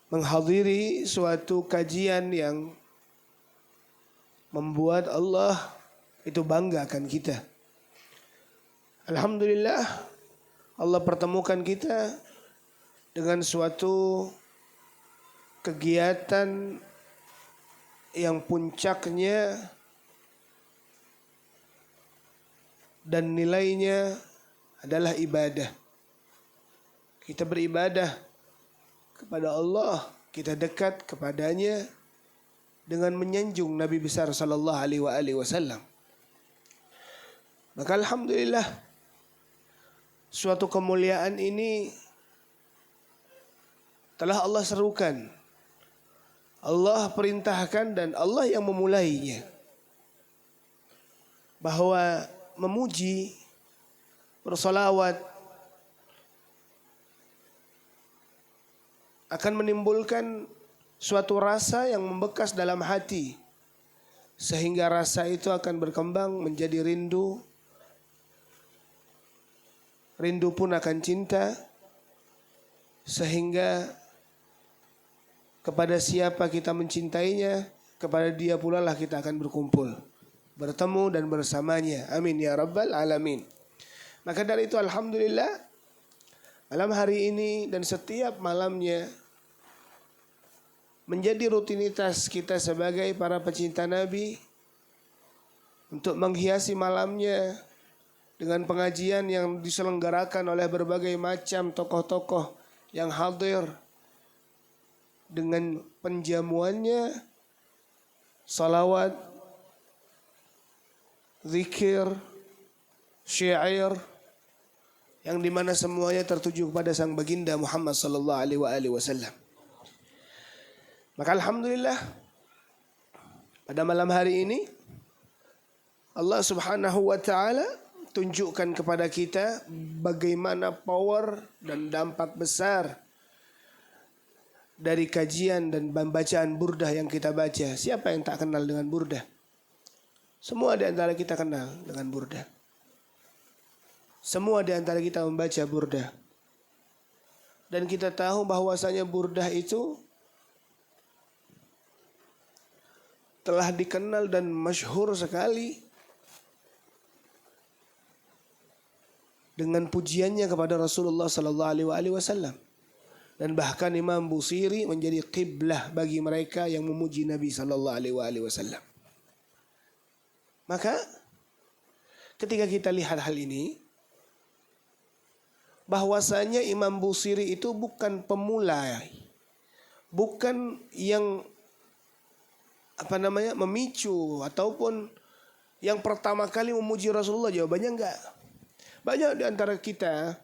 menghadiri suatu kajian yang membuat Allah itu bangga akan kita. Alhamdulillah Allah pertemukan kita dengan suatu kegiatan yang puncaknya dan nilainya adalah ibadah. Kita beribadah kepada Allah, kita dekat kepadanya dengan menyanjung Nabi besar sallallahu alaihi wasallam. Maka alhamdulillah suatu kemuliaan ini telah Allah serukan. Allah perintahkan dan Allah yang memulainya. Bahwa memuji, bersolawat akan menimbulkan suatu rasa yang membekas dalam hati. Sehingga rasa itu akan berkembang menjadi rindu. Rindu pun akan cinta. Sehingga kepada siapa kita mencintainya, kepada dia pula lah kita akan berkumpul, bertemu dan bersamanya. Amin ya rabbal alamin. Maka dari itu alhamdulillah malam hari ini dan setiap malamnya menjadi rutinitas kita sebagai para pecinta Nabi untuk menghiasi malamnya dengan pengajian yang diselenggarakan oleh berbagai macam tokoh-tokoh yang hadir, dengan penjamuannya, salawat, zikir, syair, yang dimana semuanya tertuju kepada sang baginda Muhammad sallallahu alaihi wasallam. Maka alhamdulillah pada malam hari ini Allah subhanahu wa ta'ala tunjukkan kepada kita bagaimana power dan dampak besar dari kajian dan bacaan burdah yang kita baca. Siapa yang tak kenal dengan burdah? Semua di antara kita kenal dengan burdah. Semua di antara kita membaca burdah. Dan kita tahu bahwasanya burdah itu telah dikenal dan masyhur sekali dengan pujiannya kepada Rasulullah sallallahu alaihi wasallam. Dan bahkan Imam Busiri menjadi qiblah bagi mereka yang memuji Nabi sallallahu alaihi wasallam. Maka ketika kita lihat hal ini, bahwasanya Imam Busiri itu bukan pemula, bukan yang memicu ataupun yang pertama kali memuji Rasulullah. Jawabannya enggak. Banyak di antara kita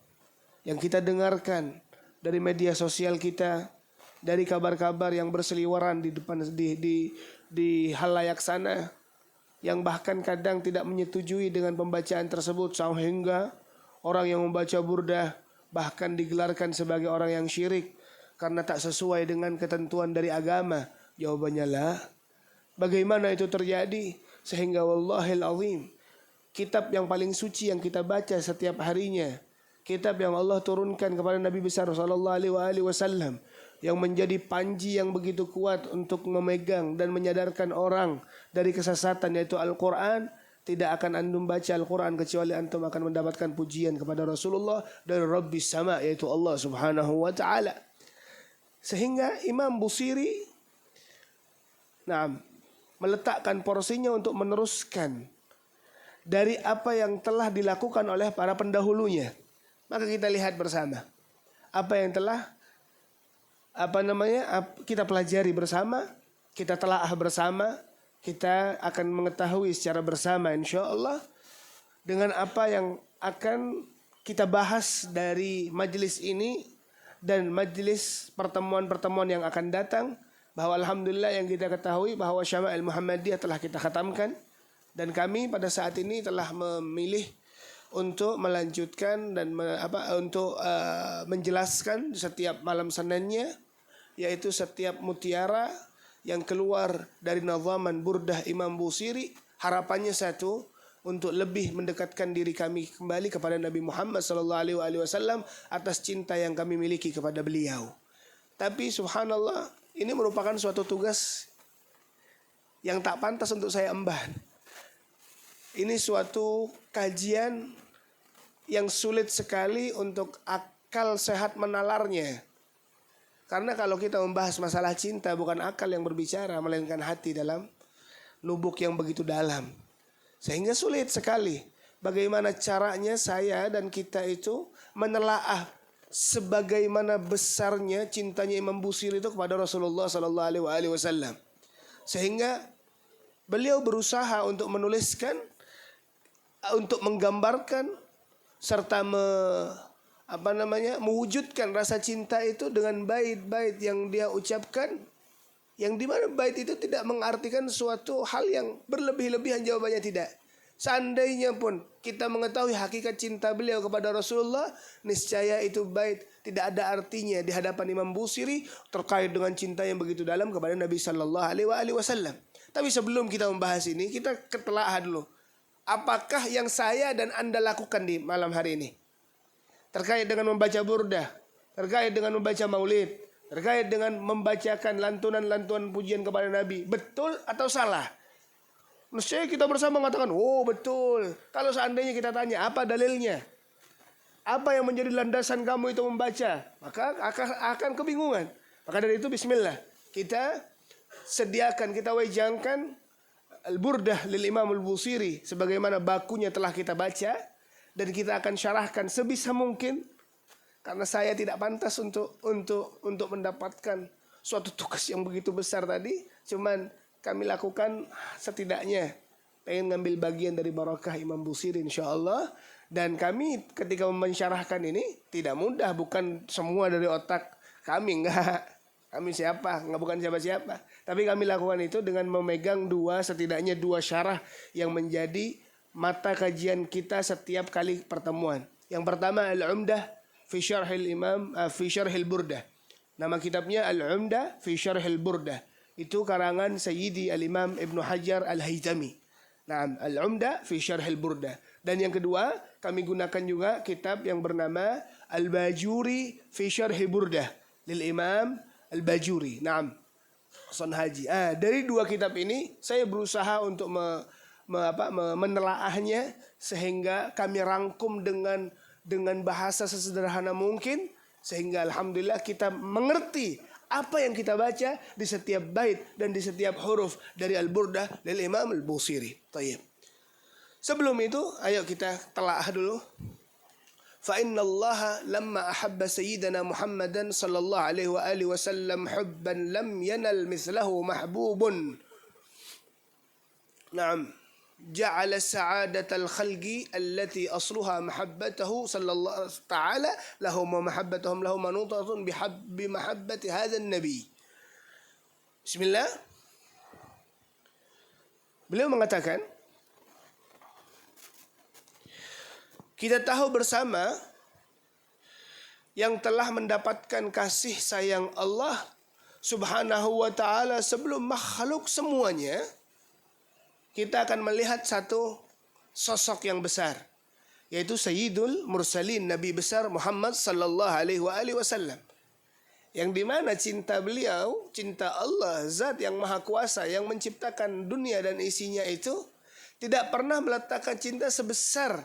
yang kita dengarkan dari media sosial kita, dari kabar-kabar yang berseliweran di depan di halayak sana, yang bahkan kadang tidak menyetujui dengan pembacaan tersebut, sehingga orang yang membaca burdah bahkan digelarkan sebagai orang yang syirik karena tak sesuai dengan ketentuan dari agama. Jawabannya lah, bagaimana itu terjadi? Sehingga wallahil azim, kitab yang paling suci yang kita baca setiap harinya, kitab yang Allah turunkan kepada Nabi besar sallallahu alaihi wasallam, yang menjadi panji yang begitu kuat untuk memegang dan menyadarkan orang dari kesesatan, yaitu Al-Quran. Tidak akan antum baca Al-Quran kecuali antum akan mendapatkan pujian kepada Rasulullah dari Rabbis Sama, yaitu Allah subhanahu wa ta'ala. Sehingga Imam Busiri meletakkan porsinya untuk meneruskan dari apa yang telah dilakukan oleh para pendahulunya. Maka kita lihat bersama apa yang telah kita pelajari bersama, kita telaah bersama, kita akan mengetahui secara bersama insyaallah dengan apa yang akan kita bahas dari majelis ini dan majelis pertemuan-pertemuan yang akan datang. Bahwa alhamdulillah yang kita ketahui bahwa Syama'il Muhammadiyah telah kita khatamkan, dan kami pada saat ini telah memilih untuk melanjutkan dan menjelaskan setiap malam Seninnya, yaitu setiap mutiara yang keluar dari nazaman burdah Imam Busiri. Harapannya satu, untuk lebih mendekatkan diri kami kembali kepada Nabi Muhammad sallallahu alaihi wasallam atas cinta yang kami miliki kepada beliau. Tapi subhanallah, ini merupakan suatu tugas yang tak pantas untuk saya emban. Ini suatu kajian yang sulit sekali untuk akal sehat menalarnya. Karena kalau kita membahas masalah cinta, bukan akal yang berbicara, melainkan hati dalam lubuk yang begitu dalam. Sehingga sulit sekali bagaimana caranya saya dan kita itu menelaah sebagaimana besarnya cintanya Imam Busiri itu kepada Rasulullah SAW. Sehingga beliau berusaha untuk menuliskan, untuk menggambarkan serta mewujudkan rasa cinta itu dengan bait-bait yang dia ucapkan, yang dimana bait itu tidak mengartikan suatu hal yang berlebih-lebihan. Jawabannya tidak. Seandainya pun kita mengetahui hakikat cinta beliau kepada Rasulullah, niscaya itu bait tidak ada artinya di hadapan Imam Busiri terkait dengan cinta yang begitu dalam kepada Nabi Sallallahu Alaihi Wasallam. Tapi sebelum kita membahas ini, kita ketelaah dulu. Apakah yang saya dan Anda lakukan di malam hari ini? Terkait dengan membaca burdah, terkait dengan membaca maulid, terkait dengan membacakan lantunan-lantunan pujian kepada Nabi. Betul atau salah? Mestinya kita bersama mengatakan, oh betul. Kalau seandainya kita tanya, apa dalilnya? Apa yang menjadi landasan kamu itu membaca? Maka akan kebingungan. Maka dari itu bismillah. Kita sediakan, kita wajangkan Al-Burdah lil Imam Al-Busiri sebagaimana bakunya telah kita baca, dan kita akan syarahkan sebisa mungkin, karena saya tidak pantas untuk mendapatkan suatu tugas yang begitu besar tadi. Cuman kami lakukan setidaknya, pengen ngambil bagian dari barakah Imam Busiri insyaallah. Dan kami ketika mensyarahkan ini tidak mudah, bukan semua dari otak kami, enggak. Kami siapa? Enggak, bukan siapa-siapa. Tapi kami lakukan itu dengan memegang setidaknya dua syarah yang menjadi mata kajian kita setiap kali pertemuan. Yang pertama Al-Umdah fi Syarhil Burdah. Nama kitabnya Al-Umdah fi Syarhil Burdah. Itu karangan Sayyidi Al-Imam Ibnu Hajar Al-Haytami. Nah, Al-Umdah fi Syarhil Burdah. Dan yang kedua, kami gunakan juga kitab yang bernama Al-Bajuri fi Syarhil Burdah lil Imam Al-Bajuri. Naam. Hasan Haji. Dari dua kitab ini saya berusaha untuk menelaahnya sehingga kami rangkum dengan bahasa sesederhana mungkin, sehingga alhamdulillah kita mengerti apa yang kita baca di setiap bait dan di setiap huruf dari Al-Burdah dari Imam Al-Busiri. Tayyib. Sebelum itu, ayo kita telaah dulu. Fa inna Allah lamma ahabba sayyidana Muhammadan sallallahu alaihi wasallam hubban lam yanal mithlahu mahbubun. Naam. جعل سعادة الخلق التي أصلها محبته صلى الله تعالى لهم ومحبتهم له منوطة بمحبة هذا النبي. Bismillah. Beliau mengatakan, kita tahu bersama yang telah mendapatkan kasih sayang Allah Subhanahu wa ta'ala sebelum makhluk semuanya, kita akan melihat satu sosok yang besar, yaitu Sayyidul Mursalin, Nabi besar Muhammad sallallahu alaihi wasallam. Yang dimana cinta beliau, cinta Allah, zat yang maha kuasa yang menciptakan dunia dan isinya itu, tidak pernah meletakkan cinta sebesar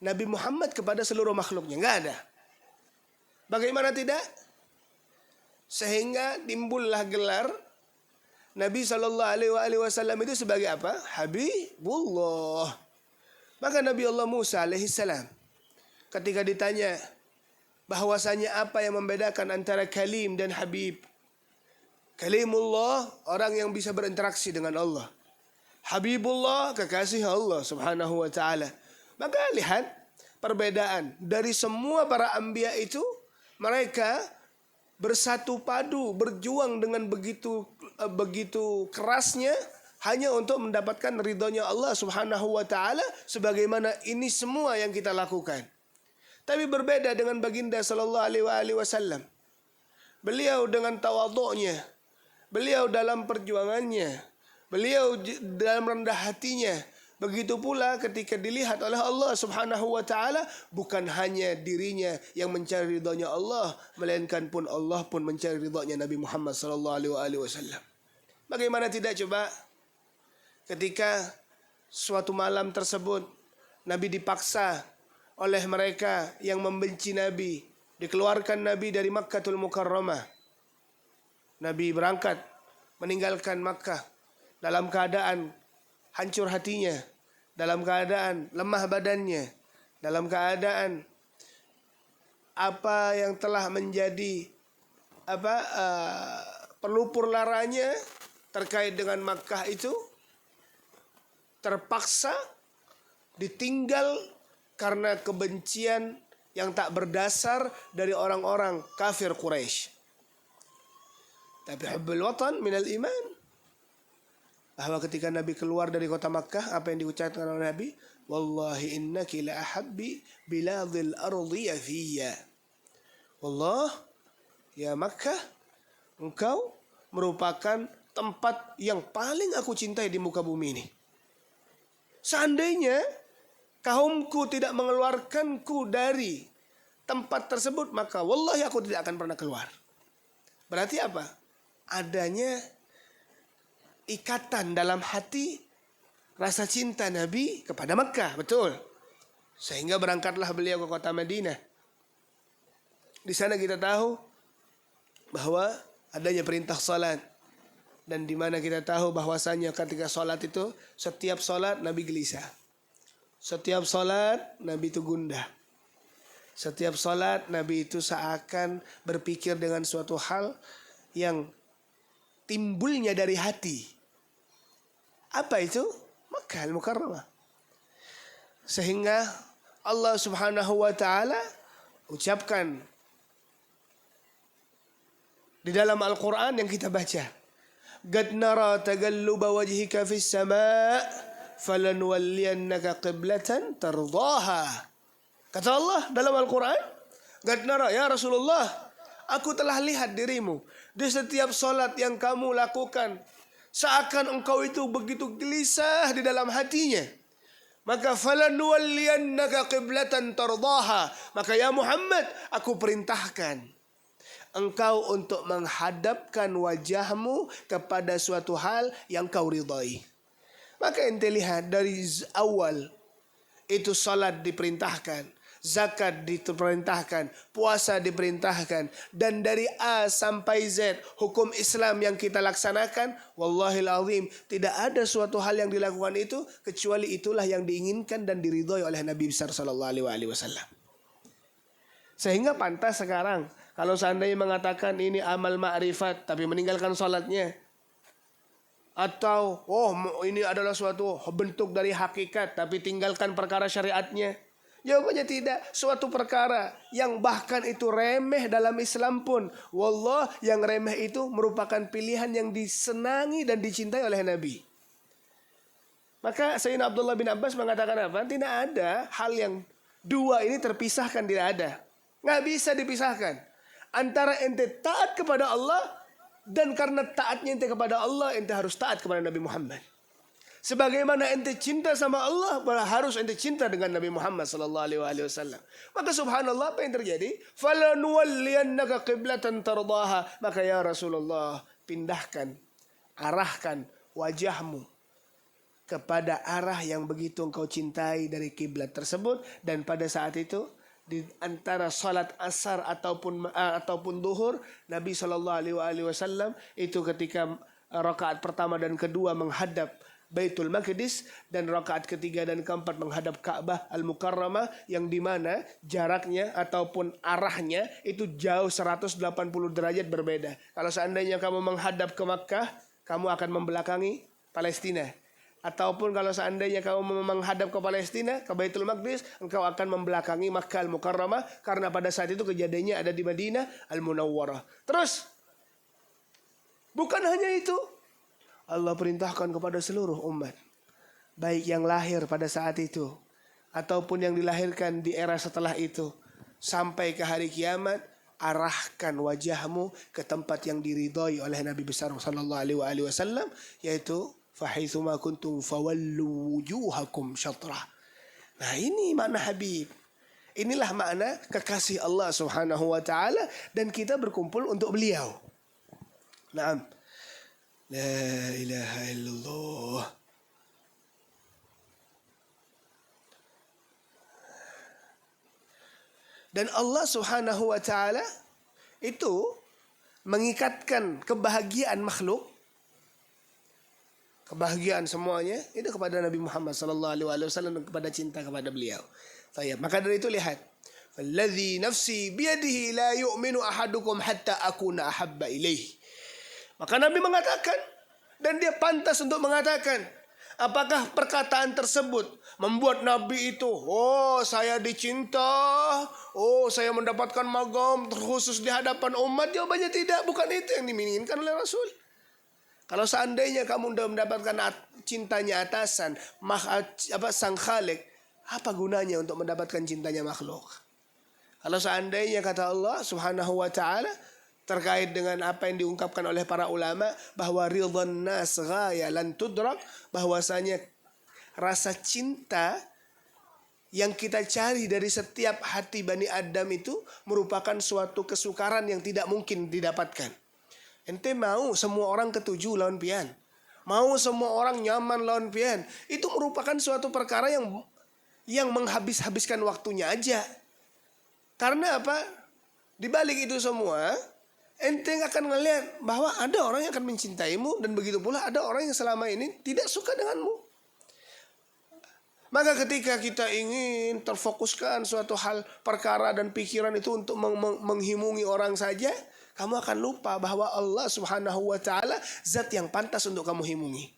Nabi Muhammad kepada seluruh makhluknya. Enggak ada. Bagaimana tidak? Sehingga timbullah gelar Nabi SAW itu sebagai apa? Habibullah. Maka Nabi Allah Musa alaihissalam ketika ditanya bahwasanya apa yang membedakan antara kalim dan habib. Kalimullah, orang yang bisa berinteraksi dengan Allah. Habibullah, kekasih Allah subhanahu wa ta'ala. Maka lihat perbedaan. Dari semua para anbiya itu, mereka bersatu padu, berjuang dengan begitu kerasnya hanya untuk mendapatkan ridhonya Allah subhanahu wa ta'ala, sebagaimana ini semua yang kita lakukan. Tapi berbeda dengan baginda sallallahu alaihi wasallam. Beliau dengan tawadhu'nya, beliau dalam perjuangannya, beliau dalam rendah hatinya, Begitu pula ketika dilihat oleh Allah Subhanahu wa taala, bukan hanya dirinya yang mencari ridhonya Allah, melainkan pun Allah pun mencari ridhonya Nabi Muhammad sallallahu alaihi wasallam. Bagaimana tidak coba ketika suatu malam tersebut Nabi dipaksa oleh mereka yang membenci Nabi, dikeluarkan Nabi dari Makkatul Mukarramah. Nabi berangkat meninggalkan Makkah dalam keadaan hancur hatinya, dalam keadaan lemah badannya, dalam keadaan apa yang telah menjadi pelupur laranya terkait dengan Makkah itu terpaksa ditinggal karena kebencian yang tak berdasar dari orang-orang kafir Quraisy. Tapi hubbul watan minal iman. Bahwa ketika Nabi keluar dari kota Makkah, apa yang diucapkan oleh Nabi? Wallahi innaki la ahabbi biladil ardi fiyya. Wallah, ya Makkah, engkau merupakan tempat yang paling aku cintai di muka bumi ini. Seandainya kaumku tidak mengeluarkanku dari tempat tersebut, maka wallahi aku tidak akan pernah keluar. Berarti apa? Adanya ikatan dalam hati rasa cinta Nabi kepada Makkah, betul. Sehingga berangkatlah beliau ke kota Madinah. Di sana kita tahu bahwa adanya perintah salat, dan di mana kita tahu bahwasanya ketika salat itu setiap salat Nabi gelisah. Setiap salat Nabi itu gundah. Setiap salat Nabi itu seakan berpikir dengan suatu hal yang timbulnya dari hati. Apa itu? Makkah Al-Mukarramah. Sehingga Allah Subhanahu wa taala ucapkan di dalam Al-Qur'an yang kita baca, "Qad nara tagalluba wajhika fis sama' falanwalliyannaka qiblatan tardaha." Kata Allah dalam Al-Qur'an, "Qad nara ya Rasulullah, aku telah lihat dirimu di setiap salat yang kamu lakukan, seakan engkau itu begitu gelisah di dalam hatinya. Maka falanuwalliyannaka qiblatan tardaha." Maka ya Muhammad, aku perintahkan engkau untuk menghadapkan wajahmu kepada suatu hal yang kau ridai. Maka ente lihat dari awal itu salat diperintahkan, zakat diperintahkan, puasa diperintahkan, dan dari A sampai Z hukum Islam yang kita laksanakan, wallahil azim tidak ada suatu hal yang dilakukan itu kecuali itulah yang diinginkan dan diridhoi oleh Nabi besar sallallahu alaihi wasallam. Sehingga pantas sekarang kalau seandainya mengatakan ini amal ma'rifat tapi meninggalkan salatnya, atau ini adalah suatu bentuk dari hakikat tapi tinggalkan perkara syariatnya, jawabannya tidak. Suatu perkara yang bahkan itu remeh dalam Islam pun, wallah yang remeh itu merupakan pilihan yang disenangi dan dicintai oleh Nabi. Maka Sayyidina Abdullah bin Abbas mengatakan apa? Tidak ada hal yang dua ini terpisahkan, tidak ada. Nggak bisa dipisahkan. Antara ente taat kepada Allah, dan karena taatnya ente kepada Allah, ente harus taat kepada Nabi Muhammad. Sebagaimana ente cinta sama Allah, harus ente cinta dengan Nabi Muhammad sallallahu alaihi wasallam. Maka subhanallah, apa yang terjadi? Falanuwalliyannaka qiblatan tardaha. Maka ya Rasulullah, pindahkan, arahkan wajahmu kepada arah yang begitu engkau cintai dari kiblat tersebut. Dan pada saat itu di antara salat asar ataupun duhur, Nabi sallallahu alaihi wasallam itu ketika rakaat pertama dan kedua menghadap Baitul Maqdis, dan rakaat ketiga dan keempat menghadap Ka'bah Al-Mukarramah, yang dimana jaraknya ataupun arahnya itu jauh 180 derajat berbeda. Kalau seandainya kamu menghadap ke Makkah, kamu akan membelakangi Palestina. Ataupun kalau seandainya kamu menghadap ke Palestina, ke Baitul Maqdis, engkau akan membelakangi Makkah Al-Mukarramah, karena pada saat itu kejadiannya ada di Madinah Al-Munawwarah. Terus, bukan hanya itu, Allah perintahkan kepada seluruh umat, baik yang lahir pada saat itu ataupun yang dilahirkan di era setelah itu, sampai ke hari kiamat, arahkan wajahmu ke tempat yang diridhoi oleh Nabi besar sallallahu alaihi wasallam, yaitu fahaitsuma kuntum fawallu wujuhakum syatrah. Nah, ini makna Habib. Inilah makna kekasih Allah Subhanahu wa taala dan kita berkumpul untuk beliau. Naam. La ilaha illallah. Dan Allah Subhanahu wa taala itu mengikatkan kebahagiaan makhluk, kebahagiaan semuanya itu kepada Nabi Muhammad sallallahu alaihi wasallam dan kepada cinta kepada beliau. Maka dari itu lihat, "Alladzi nafsi biyadihi la yu'minu ahadukum hatta akuna ahabba ilaihi." Maka Nabi mengatakan dan dia pantas untuk mengatakan, apakah perkataan tersebut membuat Nabi itu, oh saya dicinta, oh saya mendapatkan magam terkhusus di hadapan umat? Jawabannya tidak, bukan itu yang diinginkan oleh Rasul. Kalau seandainya kamu sudah mendapatkan cintanya atasan, sang Khalik, apa gunanya untuk mendapatkan cintanya makhluk? Kalau seandainya kata Allah Subhanahu wa taala terkait dengan apa yang diungkapkan oleh para ulama bahwa ridwan nas ghaya lan tudrak, bahwasanya rasa cinta yang kita cari dari setiap hati Bani Adam itu merupakan suatu kesukaran yang tidak mungkin didapatkan. Ente mau semua orang ketujuh lawan pian, mau semua orang nyaman lawan pian, itu merupakan suatu perkara yang menghabis-habiskan waktunya aja. Karena apa? Di balik itu semua, ente akan ngelihat bahwa ada orang yang akan mencintaimu dan begitu pula ada orang yang selama ini tidak suka denganmu. Maka ketika kita ingin terfokuskan suatu hal, perkara dan pikiran itu untuk menghimungi orang saja, kamu akan lupa bahwa Allah Subhanahu wa taala zat yang pantas untuk kamu himungi.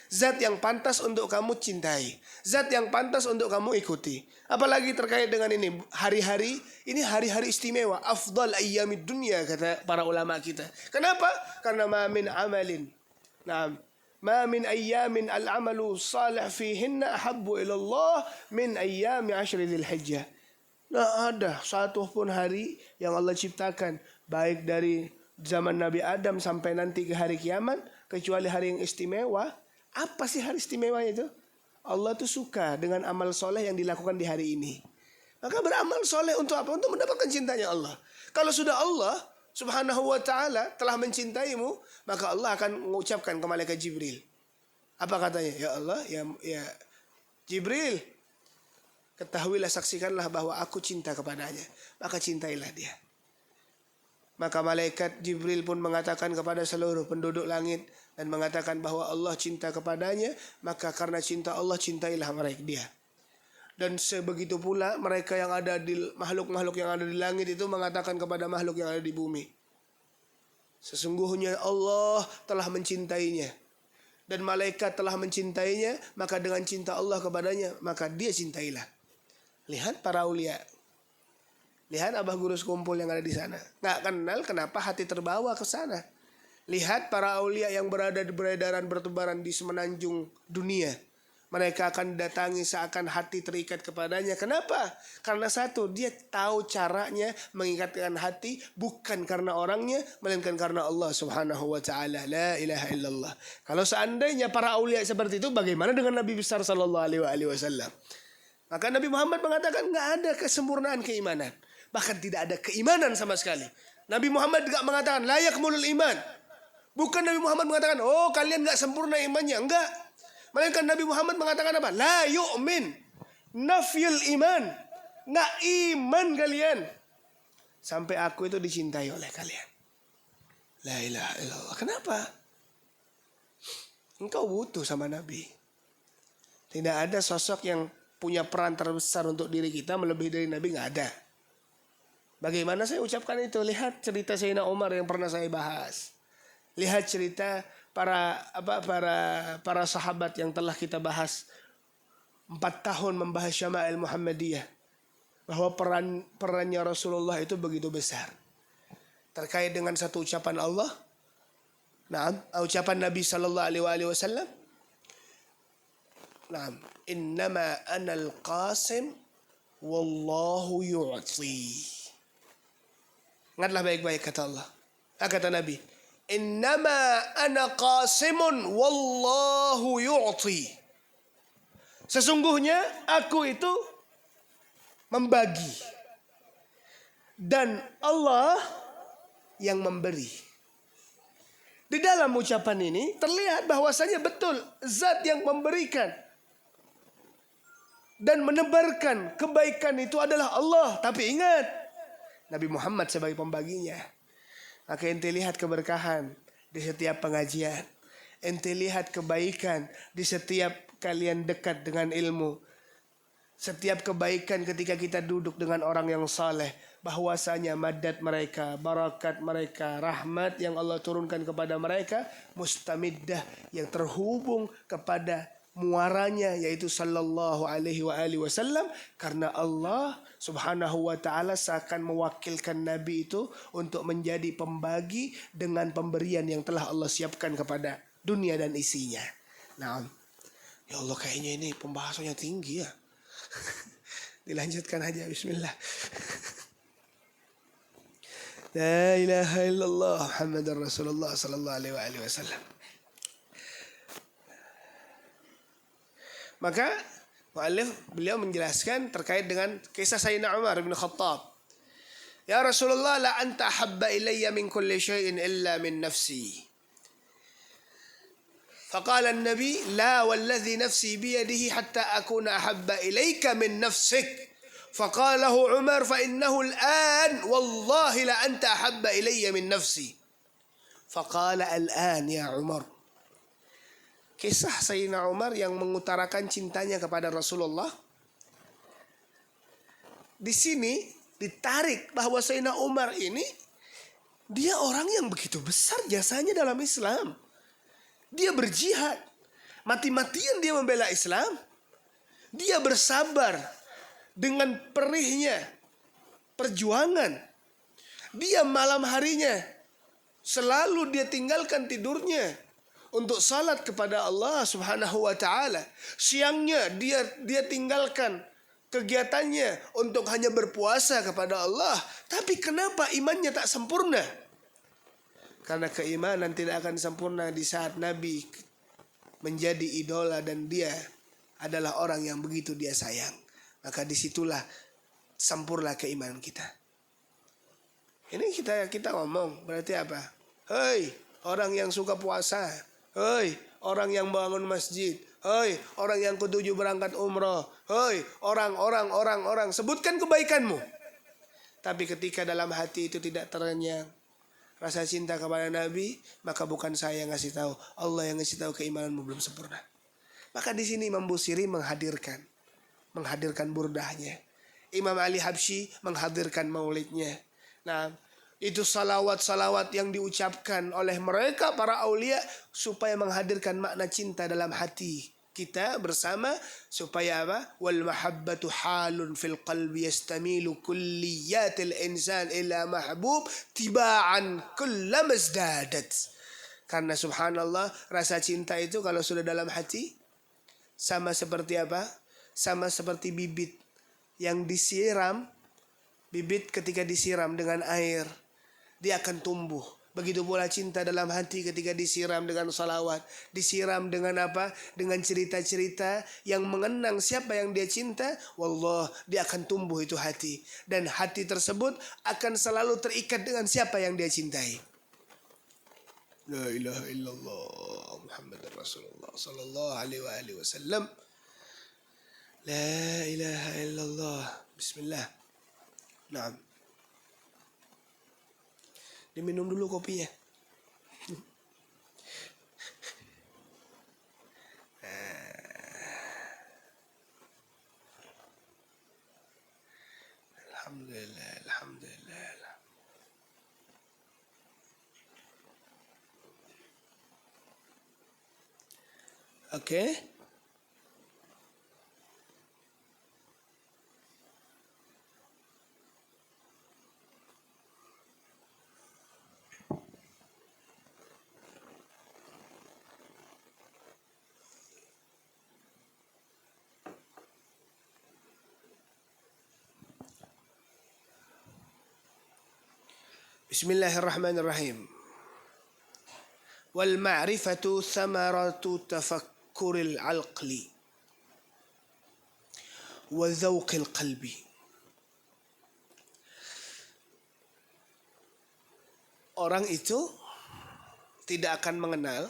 Zat yang pantas untuk kamu cintai. Zat yang pantas untuk kamu ikuti. Apalagi terkait dengan ini hari-hari, ini hari-hari istimewa, afdal ayyamid dunya kata para ulama kita. Kenapa? Karena ma min amalin. Naam. Ma min ayyamin al-amalu salih fihinna ahabbu ila Allah min ayyami ashri Dzulhijjah. Nah, ada satu pun hari yang Allah ciptakan, baik dari zaman Nabi Adam sampai nanti ke hari kiamat, kecuali hari yang istimewa. Apa sih hari istimewa itu? Allah tuh suka dengan amal soleh yang dilakukan di hari ini. Maka beramal soleh untuk apa? Untuk mendapatkan cintanya Allah. Kalau sudah Allah Subhanahu wa ta'ala telah mencintaimu, maka Allah akan mengucapkan ke malaikat Jibril. Apa katanya? Ya Allah, ya Jibril, ketahuilah, saksikanlah bahwa aku cinta kepadanya. Maka cintailah dia. Maka malaikat Jibril pun mengatakan kepada seluruh penduduk langit dan mengatakan bahwa Allah cinta kepadanya, maka karena cinta Allah cintailah mereka dia. Dan sebegitu pula mereka yang ada di makhluk-makhluk yang ada di langit itu mengatakan kepada makhluk yang ada di bumi, sesungguhnya Allah telah mencintainya dan malaikat telah mencintainya, maka dengan cinta Allah kepadanya maka dia cintailah. Lihat para aulia. Lihat Abah Guru Sekumpul yang ada di sana. Nggak kenal kenapa hati terbawa ke sana. Lihat para aulia yang beredaran bertebaran di semenanjung dunia. Mereka akan datangi seakan hati terikat kepadanya. Kenapa? Karena satu, dia tahu caranya mengikatkan hati bukan karena orangnya, melainkan karena Allah Subhanahu wa taala. La ilaha illallah. Kalau seandainya para aulia seperti itu, bagaimana dengan Nabi besar sallallahu alaihi wasallam? Maka Nabi Muhammad mengatakan nggak ada kesempurnaan keimanan. Bahkan tidak ada keimanan sama sekali. Nabi Muhammad tidak mengatakan la yakmulul iman. Bukan Nabi Muhammad mengatakan, oh kalian nggak sempurna imannya. Enggak. Melainkan Nabi Muhammad mengatakan apa? La yu'min. Nafyul iman. Nggak iman kalian. Sampai aku itu dicintai oleh kalian. La ilaha illallah. Kenapa? Engkau butuh sama Nabi. Tidak ada sosok yang punya peran terbesar untuk diri kita melebihi dari Nabi, nggak ada. Bagaimana saya ucapkan itu? Lihat cerita Sayyidina Umar yang pernah saya bahas. Lihat cerita para sahabat yang telah kita bahas 4 tahun membahas Syama'il Muhammadiyah, bahwa perannya Rasulullah itu begitu besar terkait dengan satu ucapan Allah. Nah, ucapan Nabi sallallahu alaihi wasallam. Naam, innama anal qasim wallahu yu'ti. Ingatlah baik-baik kata Allah. Kata Nabi, Innama ana qasimun wallahu yu'ti. Sesungguhnya aku itu membagi dan Allah yang memberi. Di dalam ucapan ini terlihat bahwasanya betul zat yang memberikan dan menebarkan kebaikan itu adalah Allah. Tapi ingat, Nabi Muhammad sebagai pembaginya. Maka ente lihat keberkahan di setiap pengajian. Ente lihat kebaikan di setiap kalian dekat dengan ilmu. Setiap kebaikan ketika kita duduk dengan orang yang saleh, bahwasanya madat mereka, barakat mereka, rahmat yang Allah turunkan kepada mereka mustamiddah yang terhubung kepada muaranya yaitu sallallahu alaihi wasallam, karena Allah Subhanahu wa taala seakan mewakilkan nabi itu untuk menjadi pembagi dengan pemberian yang telah Allah siapkan kepada dunia dan isinya. Nah, ya Allah kayaknya ini pembahasannya tinggi ya. Dilanjutkan aja, bismillah. La ilaha illallah Muhammadar Rasulullah sallallahu alaihi wasallam. Maka muallif beliau menjelaskan terkait dengan kisah Sayyidina Umar bin Khattab. Ya Rasulullah, la anta habba ilayya min kulli syai'in illa min nafsi. فقال النبي لا والذي نفسي بيده حتى أكون أحب إليك من نفسك. فقال له عمر فإنه الآن والله لأنت أحب إلي من نفسي. فقال الآن يا عمر. Kisah Sayyidina Umar yang mengutarakan cintanya kepada Rasulullah. Di sini ditarik bahwa Sayyidina Umar ini dia orang yang begitu besar jasanya dalam Islam. Dia berjihad, mati-matian dia membela Islam. Dia bersabar dengan perihnya perjuangan. Dia malam harinya selalu dia tinggalkan tidurnya untuk salat kepada Allah Subhanahu wa taala. Siangnya dia tinggalkan kegiatannya untuk hanya berpuasa kepada Allah. Tapi kenapa imannya tak sempurna? Karena keimanan tidak akan sempurna di saat Nabi menjadi idola dan dia adalah orang yang begitu dia sayang. Maka disitulah sempurna keimanan kita. Ini kita ngomong berarti apa? Hei orang yang suka puasa. Hei orang yang bangun masjid. Hei orang yang ketujuh berangkat umroh. Hei orang. Sebutkan kebaikanmu. Tapi ketika dalam hati itu tidak terenyang rasa cinta kepada Nabi, maka bukan saya yang ngasih tahu, Allah yang ngasih tahu keimananmu belum sempurna. Maka di sini Imam Busiri menghadirkan burdahnya. Imam Ali Habsyi menghadirkan maulidnya. Nah, itu salawat-salawat yang diucapkan oleh mereka para aulia supaya menghadirkan makna cinta dalam hati kita bersama, supaya apa? Wal mahabbatu halun fil qalbi yastamilu kulliyatil insan ila mahbub tiba'an kullama izdadat. Karena subhanallah rasa cinta itu kalau sudah dalam hati sama seperti apa? Sama seperti bibit yang disiram. Bibit ketika disiram dengan air dia akan tumbuh. Begitu pula cinta dalam hati ketika disiram dengan salawat. Disiram dengan apa? Dengan cerita-cerita yang mengenang siapa yang dia cinta. Wallah, dia akan tumbuh itu hati. Dan hati tersebut akan selalu terikat dengan siapa yang dia cintai. La ilaha illallah Muhammadar Rasulullah sallallahu alaihi wasallam. La ilaha illallah. Bismillah. Naam. Diminum dulu kopinya. Alhamdulillah. Oke. Bismillahirrahmanirrahim. wal ma'rifatu thamaratu tafakkuril aqli wa dzauqil qalbi. Orang itu tidak akan mengenal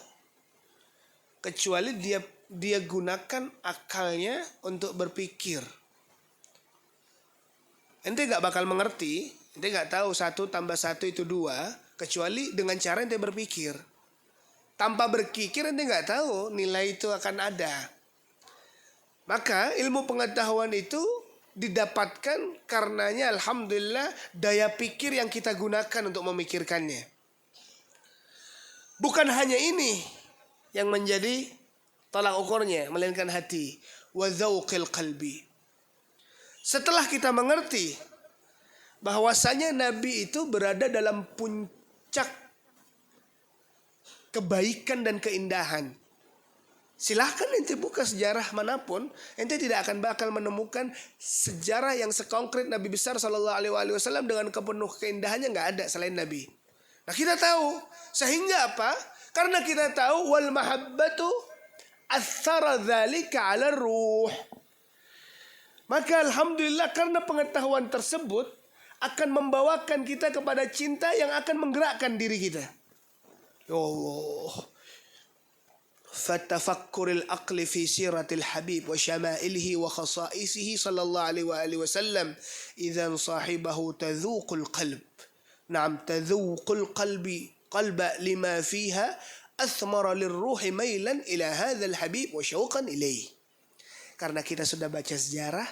kecuali dia gunakan akalnya untuk berpikir. Ente gak bakal mengerti, ente gak tahu 1 tambah 1 itu 2, kecuali dengan cara ente berpikir. Tanpa berpikir ente gak tahu nilai itu akan ada. Maka ilmu pengetahuan itu didapatkan karenanya alhamdulillah daya pikir yang kita gunakan untuk memikirkannya. Bukan hanya ini yang menjadi tolak ukurnya, melainkan hati. Wa dzauqil qalbi. Setelah kita mengerti bahwasanya Nabi itu berada dalam puncak kebaikan dan keindahan. Silahkan ente buka sejarah manapun, ente tidak akan bakal menemukan sejarah yang sekonkret Nabi besar Sallallahu Alaihi Wasallam dengan kepenuh keindahannya, nggak ada selain Nabi. Nah kita tahu, sehingga apa? Karena kita tahu wal mahabbatu athara dzalika 'ala ruh. Maka alhamdulillah karena pengetahuan tersebut akan membawakan kita kepada cinta yang akan menggerakkan diri kita. Ya Allah. Fatafakkuril aqli fi siratil habib wa syama'ilihi wa khasaisihi sallallahu alaihi wasallam idzan sahibahu tadzuqul qalb. Naam tadzuqul qalba lima fiha athmara lirruhi mailan ila hadzal habib wa syauqan ilaih. Karena kita sudah baca sejarah,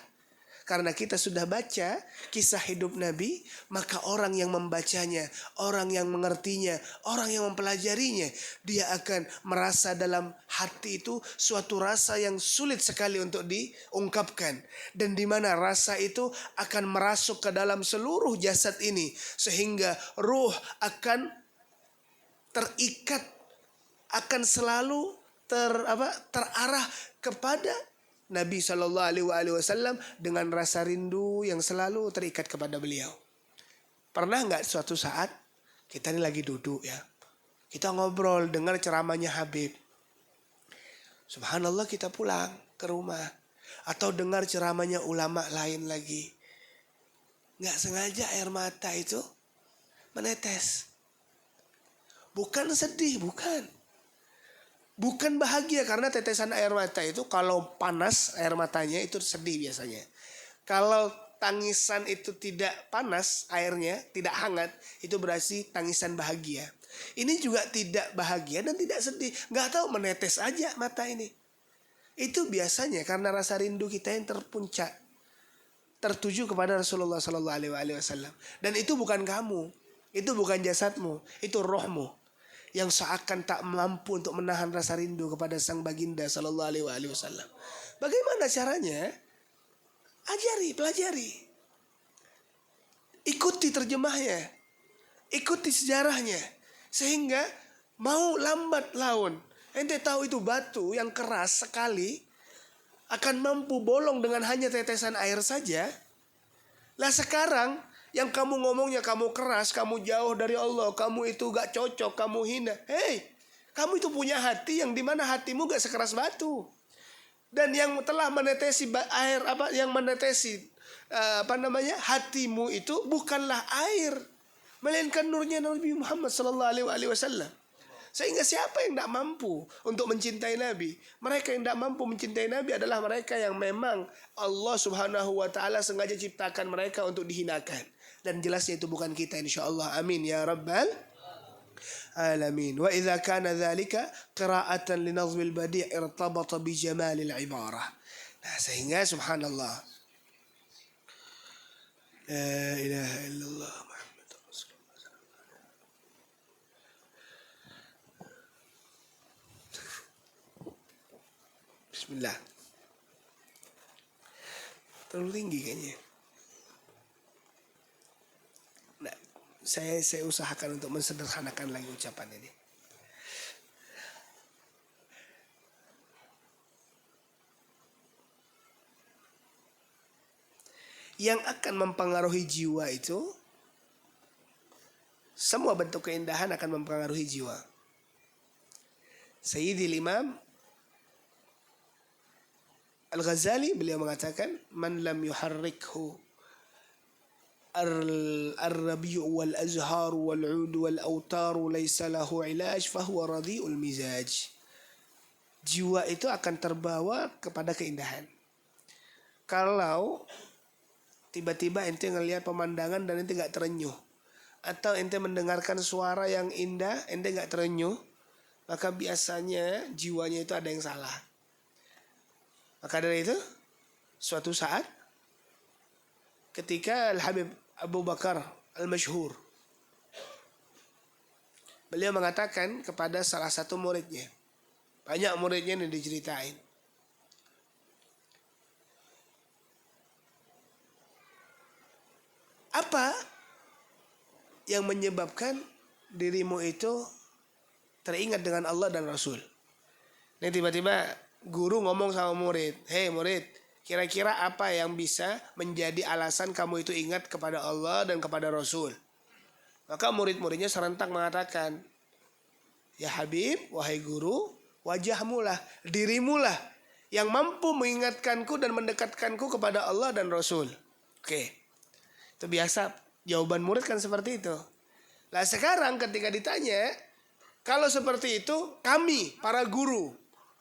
karena kita sudah baca kisah hidup Nabi, maka orang yang membacanya, orang yang mengertinya, orang yang mempelajarinya, dia akan merasa dalam hati itu suatu rasa yang sulit sekali untuk diungkapkan. Dan di mana rasa itu akan merasuk ke dalam seluruh jasad ini, sehingga ruh akan terikat, akan selalu terarah kepada Nabi Shallallahu Alaihi Wasallam dengan rasa rindu yang selalu terikat kepada beliau. Pernah nggak suatu saat kita ini lagi duduk ya, kita ngobrol dengar ceramahnya Habib, subhanallah kita pulang ke rumah atau dengar ceramahnya ulama lain lagi, nggak sengaja air mata itu menetes. Bukan sedih, bukan bahagia, karena tetesan air mata itu kalau panas air matanya itu sedih biasanya. Kalau tangisan itu tidak panas airnya, tidak hangat, itu berarti tangisan bahagia. Ini juga tidak bahagia dan tidak sedih, nggak tahu menetes aja mata ini. Itu biasanya karena rasa rindu kita yang terpuncak, tertuju kepada Rasulullah Sallallahu Alaihi Wasallam. Dan itu bukan kamu, itu bukan jasadmu, itu rohmu yang seakan tak mampu untuk menahan rasa rindu kepada sang baginda Sallallahu Alaihi Wasallam. Bagaimana caranya? Ajari, pelajari, ikuti terjemahnya, ikuti sejarahnya, sehingga mau lambat laun ente tahu itu batu yang keras sekali akan mampu bolong dengan hanya tetesan air saja. Lah sekarang yang kamu ngomongnya kamu keras, kamu jauh dari Allah, kamu itu gak cocok, kamu hina. Hei, kamu itu punya hati yang dimana hatimu gak sekeras batu. Dan yang telah menetesi air, yang menetesi hatimu itu bukanlah air, melainkan nurnya Nabi Muhammad Sallallahu Alaihi Wasallam. Sehingga siapa yang tidak mampu untuk mencintai Nabi? Mereka yang tidak mampu mencintai Nabi adalah mereka yang memang Allah Subhanahu Wa Taala sengaja ciptakan mereka untuk dihinakan. Dan jelasnya itu bukan kita, insyaallah. Amin ya rabbal alamin. Wa idza kana dzalika qira'atan li nazmil badi' irtabata bi jamalil ibarah. Nah, sehingga subhanallah. La ilaha illallah Muhammad Rasulullah. Bismillah. Terlalu tinggi kayaknya. Nah, saya usahakan untuk mensederhanakan lagi ucapan ini. Yang akan mempengaruhi jiwa itu, semua bentuk keindahan akan mempengaruhi jiwa. Sayyidil Imam Al-Ghazali beliau mengatakan, man lam yuharrikhu ar-rabi'u wal azharu wal 'udu wal autaru laysa lahu ilaj fahuwa radhi'ul mizaj. Jiwa itu akan terbawa kepada keindahan. Kalau tiba-tiba ente ngelihat pemandangan dan ente gak terenyuh, atau ente mendengarkan suara yang indah, ente gak terenyuh, maka biasanya jiwanya itu ada yang salah. Maka dari itu, suatu saat ketika Al-Habib Abu Bakar Al-Masyhur, beliau mengatakan kepada salah satu muridnya, banyak muridnya yang diceritain, apa yang menyebabkan dirimu itu teringat dengan Allah dan Rasul? Ini tiba-tiba guru ngomong sama murid, hei murid, kira-kira apa yang bisa menjadi alasan kamu itu ingat kepada Allah dan kepada Rasul? Maka murid-muridnya serentak mengatakan, ya Habib, wahai guru, wajahmulah, dirimulah yang mampu mengingatkanku dan mendekatkanku kepada Allah dan Rasul. Oke. Itu biasa jawaban murid kan seperti itu. Nah sekarang ketika ditanya, kalau seperti itu kami para guru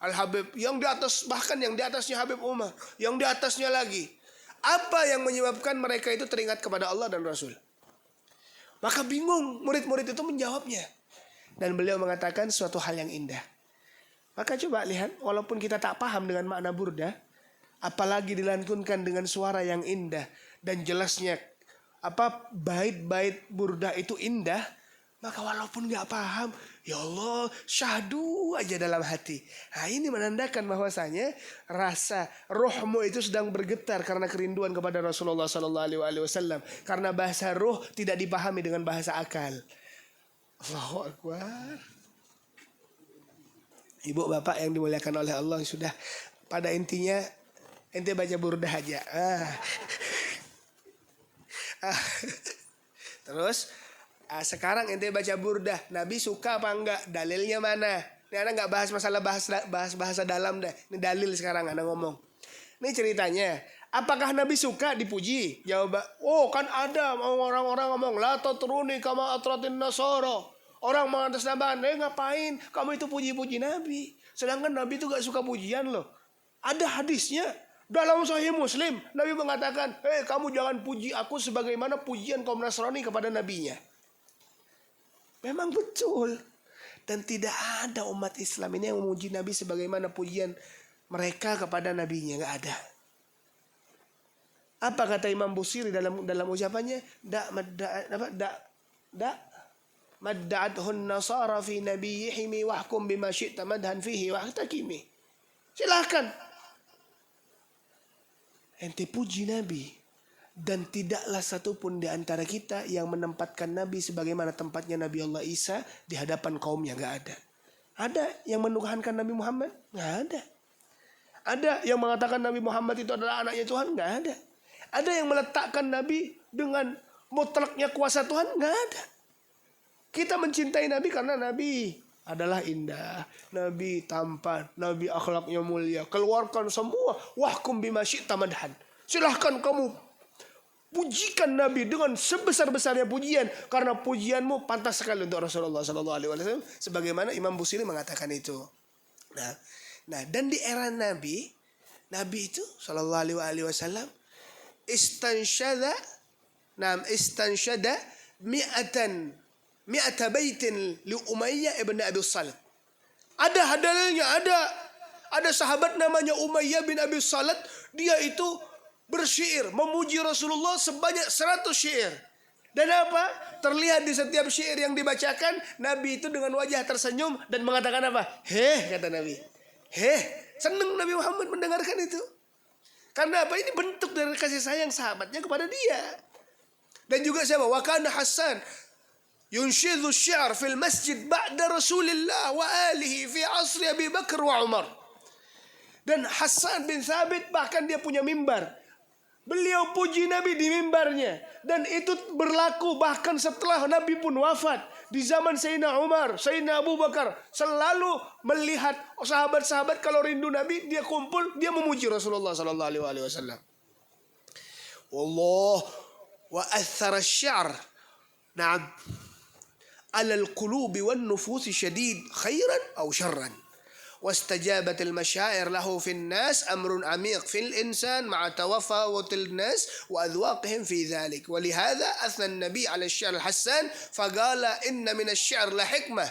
Al-Habib yang di atas, bahkan yang di atasnya Habib Umar, yang di atasnya lagi, apa yang menyebabkan mereka itu teringat kepada Allah dan Rasul? Maka bingung murid-murid itu menjawabnya. Dan beliau mengatakan suatu hal yang indah. Maka coba lihat, walaupun kita tak paham dengan makna burda, apalagi dilantunkan dengan suara yang indah dan jelasnya bait-bait burda itu indah, maka walaupun gak paham, ya Allah, syahdu aja dalam hati. Nah ini menandakan bahwasanya rasa rohmu itu sedang bergetar karena kerinduan kepada Rasulullah SAW. Karena bahasa roh tidak dipahami dengan bahasa akal. Allahu Akbar. Ibu bapak yang dimuliakan oleh Allah, sudah pada intinya ente baca burda aja. Terus sekarang ente baca burdah, Nabi suka apa enggak? Dalilnya mana? Ini anak enggak bahas masalah bahasa dalam dah. Ini dalil sekarang anak ngomong. Ini ceritanya, apakah Nabi suka dipuji? Jawab, oh kan ada orang-orang ngomong, la tatruni kama atratin nasara. Orang mengatasnamakan, ngapain kamu itu puji-puji Nabi? Sedangkan Nabi itu gak suka pujian loh. Ada hadisnya. Dalam Sahih Muslim, Nabi mengatakan, kamu jangan puji aku sebagaimana pujian kaum Nasrani kepada nabinya. Memang betul. Dan tidak ada umat Islam ini yang memuji Nabi sebagaimana pujian mereka kepada nabinya. Gak ada. Apa kata Imam Busiri dalam ucapannya? Madda'adhun nasara fi nabiyihimi wahkum bima syi'ta madhan fihi wahtakimi. Silahkan. Ente puji Nabi. Dan tidaklah satupun di antara kita yang menempatkan Nabi sebagaimana tempatnya Nabi Allah Isa di hadapan kaumnya. Gak ada. Ada yang menuhankan Nabi Muhammad? Gak ada. Ada yang mengatakan Nabi Muhammad itu adalah anaknya Tuhan? Gak ada. Ada yang meletakkan Nabi dengan mutlaknya kuasa Tuhan? Gak ada. Kita mencintai Nabi karena Nabi adalah indah, Nabi tampan, Nabi akhlaknya mulia. Keluarkan semua wahkum bima syi'ta madhan. Silahkan kamu pujikan Nabi dengan sebesar-besarnya pujian, karena pujianmu pantas sekali untuk Rasulullah SAW. Sebagaimana Imam Busiri mengatakan itu. Nah, dan di era Nabi itu SAW istansyada mi'ata baitin li Umayyah ibn Abi Salat. Ada dalilnya, ada sahabat namanya Umayyah bin Abi Salat, dia itu bersyair memuji Rasulullah sebanyak 100 syair. Dan apa? Terlihat di setiap syair yang dibacakan, Nabi itu dengan wajah tersenyum dan mengatakan apa? Heh, kata Nabi. Heh, senang Nabi Muhammad mendengarkan itu. Karena apa? Ini bentuk dari kasih sayang sahabatnya kepada dia. Dan juga siapa? Wa kana Hasan yunshidhu syi'r fil masjid ba'da Rasulillah wa alihi fi asri Abi Bakar wa Umar. Dan Hasan bin Thabit bahkan dia punya mimbar Beliau puji Nabi di mimbarnya. Dan itu berlaku bahkan setelah Nabi pun wafat. Di zaman Sayyidina Umar, Sayyidina Abu Bakar. Selalu melihat sahabat-sahabat kalau rindu Nabi, dia kumpul, dia memuji Rasulullah SAW. Wallah wa athara syi'r. Na'am. Ala al-qulubi wan nufusi syadid khairan aw syarran. واستجابت المشاعر له في الناس أمر عميق في الإنسان مع توفاوت الناس وأذواقهم في ذلك ولهذا أثنى النبي على الشعر الحسان فقال إن من الشعر لحكمة.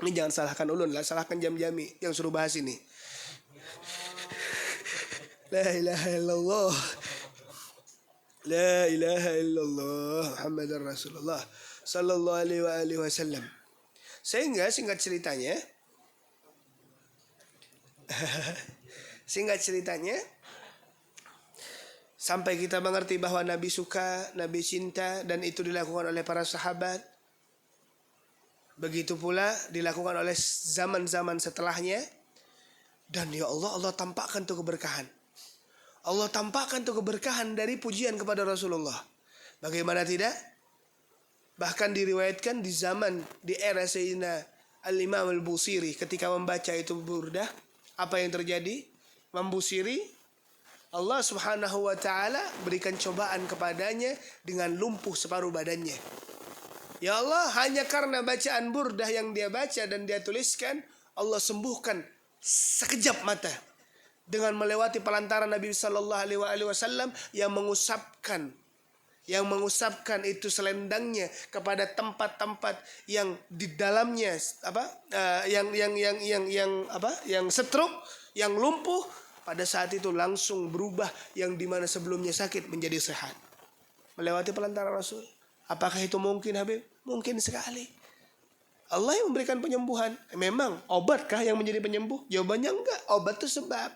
Ini jangan salahkan ulun lah, salahkan jam-jami yang suruh bahas ini. La ilaha illallah, la ilaha illallah Muhammadar Rasulullah sallallahu alaihi wasallam. Sehingga singkat ceritanya sampai kita mengerti bahwa Nabi suka, Nabi cinta, dan itu dilakukan oleh para sahabat. Begitu pula dilakukan oleh zaman-zaman setelahnya. Dan ya Allah, Allah tampakkan tuh keberkahan. Allah tampakkan tuh keberkahan dari pujian kepada Rasulullah. Bagaimana tidak? Bahkan diriwayatkan di era Sayyidina Al-Imam Al-Busiri ketika membaca itu burdah, apa yang terjadi? Imam Busiri, Allah Subhanahu wa taala berikan cobaan kepadanya dengan lumpuh separuh badannya. Ya Allah, hanya karena bacaan burdah yang dia baca dan dia tuliskan, Allah sembuhkan sekejap mata dengan melewati pelantaran Nabi sallallahu alaihi wasallam yang mengusapkan itu selendangnya kepada tempat-tempat yang di dalamnya yang setruk, yang lumpuh, pada saat itu langsung berubah, yang dimana sebelumnya sakit menjadi sehat melewati pelantaran Rasul. Apakah itu mungkin, Habib? Mungkin sekali. Allah yang memberikan penyembuhan. Memang obatkah yang menjadi penyembuh? Jawabannya enggak. Obat itu sebab,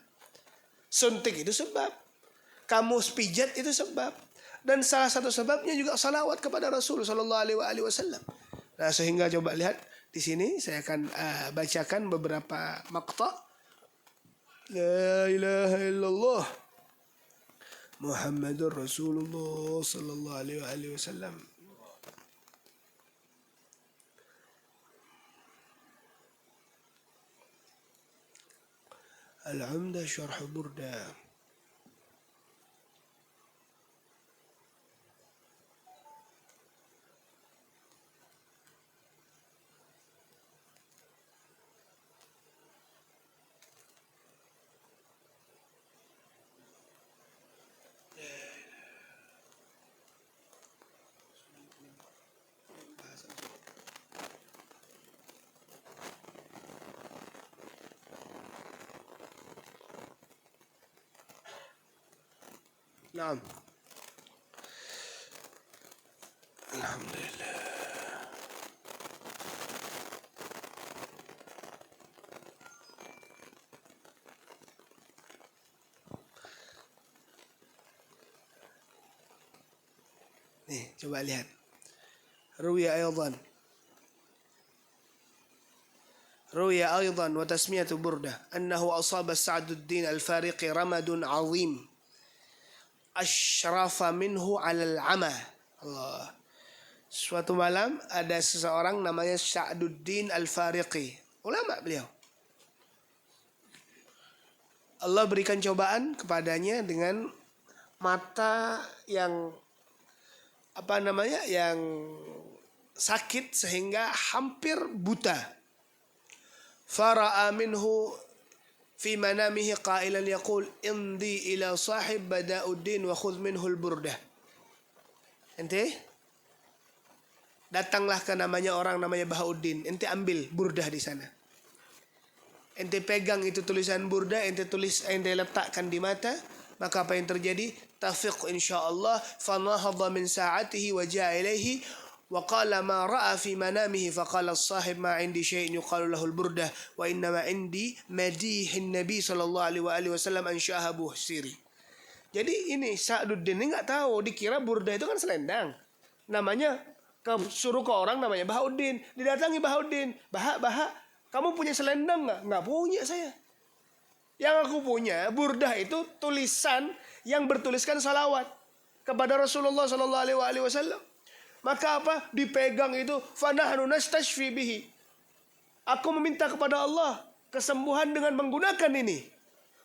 suntik itu sebab, kamu pijat itu sebab. Dan salah satu sebabnya juga salawat kepada Rasul sallallahu alaihi wasallam. Nah, sehingga coba lihat di sini saya akan bacakan beberapa maqta. La ilaha illallah Muhammadur Rasulullah sallallahu alaihi wasallam. Al-Umdah Syarh Burdah. Naam. Alhamdulillah. Nih, coba lihat. Ruwiya aydan وتسمية بردة أنه أصاب سعد الدين الفارقي رمد عظيم أشرف منه على العمى. Allah. Suatu malam ada seseorang namanya Sa'duddin Al-Fariqi, ulama beliau. Allah berikan cobaan kepadanya dengan mata yang yang sakit sehingga hampir buta. Fara'a minhu fi manamihi qailan yaqul imdi ila sahib Badauddin wa khudh minhu al-burdah. Ente datanglah ke orang namanya Bahauddin, ente ambil burdah di sana. Ente pegang itu tulisan burdah, ente letakkan di mata, maka apa yang terjadi? Tafiq insyaallah. Fanahadha min sa'atihi wa ja'a ilaihi وقال ما رأى في منامه فقال الصاحب ما عندي شيء يقال له البردة وإنما عندي مديح النبي صلى الله عليه وسلم أنشأها بوحسيري. Jadi ini Sa'duddin ini nggak tahu, dikira burdah itu kan selendang. Namanya suruh ke orang namanya Bahauddin, didatangi Bahauddin. Bahak, kamu punya selendang nggak? Nggak punya saya. Yang aku punya burdah itu tulisan yang bertuliskan salawat kepada Rasulullah sallallahu alaihi wasallam. Maka apa? Dipegang itu, fanahnu nastashfi bihi. Aku meminta kepada Allah kesembuhan dengan menggunakan ini.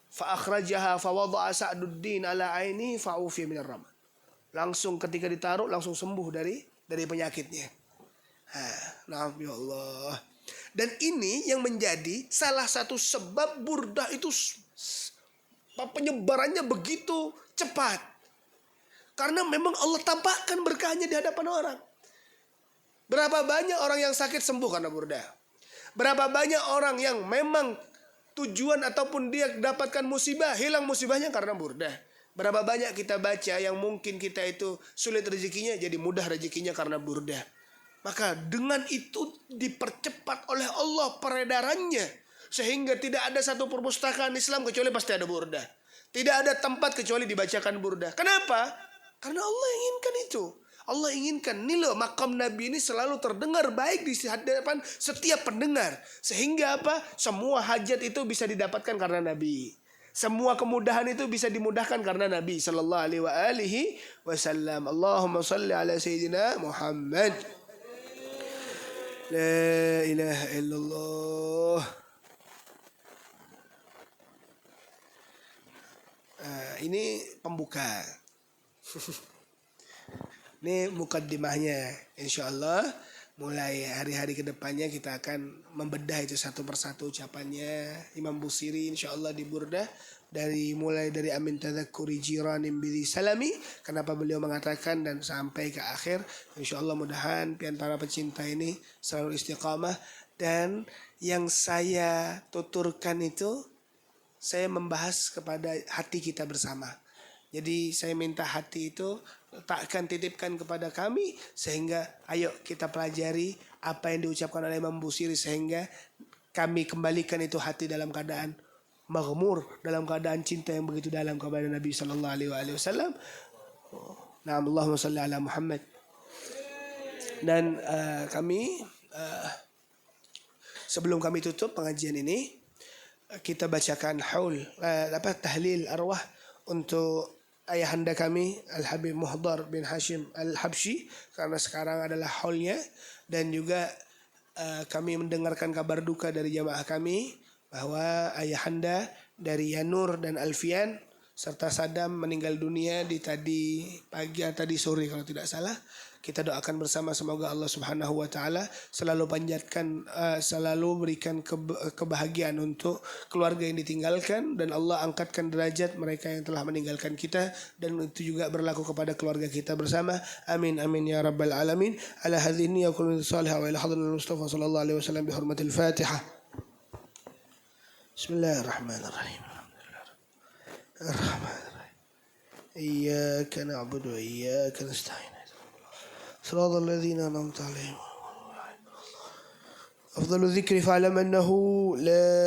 Fa akhrajaha fa wada'a Sa'duddin ala aini fa ufi min ar-rama. Langsung ketika ditaruh langsung sembuh dari penyakitnya. Nah, ya Allah. Dan ini yang menjadi salah satu sebab burdah itu penyebarannya begitu cepat. Karena memang Allah tampakkan berkahnya di hadapan orang. Berapa banyak orang yang sakit sembuh karena burdah. Berapa banyak orang yang memang tujuan ataupun dia dapatkan musibah, hilang musibahnya karena burdah. Berapa banyak kita baca yang mungkin kita itu sulit rezekinya jadi mudah rezekinya karena burdah. Maka dengan itu dipercepat oleh Allah peredarannya. Sehingga tidak ada satu perpustakaan Islam kecuali pasti ada burdah. Tidak ada tempat kecuali dibacakan burdah. Kenapa? Karena Allah inginkan itu. Allah inginkan nih loh, makam Nabi ini selalu terdengar baik di hadapan setiap pendengar. Sehingga apa? Semua hajat itu bisa didapatkan karena Nabi. Semua kemudahan itu bisa dimudahkan karena Nabi sallallahu alaihi wasallam. Allahumma salli ala sayyidina Muhammad. La ilaha illallah. Ini pembuka. Ini mukaddimahnya. Insyaallah mulai hari-hari kedepannya kita akan membedah itu satu persatu ucapannya Imam Busiri insyaallah di Burdah. Mulai dari amin tadzakkuri jiranim bidhi salami, kenapa beliau mengatakan, dan sampai ke akhir. Insyaallah mudahan pian para pecinta ini selalu istiqamah. Dan yang saya tuturkan itu saya membahas kepada hati kita bersama. Jadi saya minta hati itu takkan titipkan kepada kami, sehingga ayo kita pelajari apa yang diucapkan oleh Imam Busiri sehingga kami kembalikan itu hati dalam keadaan maghmur, dalam keadaan cinta yang begitu dalam kepada Nabi sallallahu alaihi wasallam. Nah, Allahumma shalli ala Muhammad. Dan kami sebelum kami tutup pengajian ini, kita bacakan tahlil arwah untuk ayahanda kami Al-Habib Muhdar bin Hashim Al-Habsyi, karena sekarang adalah haulnya. Dan juga kami mendengarkan kabar duka dari jamaah kami bahwa ayahanda dari Yanur dan Alfian serta Sadam meninggal dunia di tadi pagi atau tadi sore kalau tidak salah. Kita doakan bersama semoga Allah Subhanahu wa taala selalu panjatkan selalu berikan kebahagiaan untuk keluarga yang ditinggalkan, dan Allah angkatkan derajat mereka yang telah meninggalkan kita, dan itu juga berlaku kepada keluarga kita bersama. Amin amin ya rabbal alamin. Ala hadhihi wa kullu salihah wa ila hadratil Mustafa sallallahu alaihi wasallam bi hurmatil Fatihah. Bismillahirrahmanirrahim. Ar-Rahmanir-Rahim. Iyyaka na'budu wa iyyaka nasta'in. صراط الذين أنعمت عليهم. أفضل الذكر فاعلم أنه لا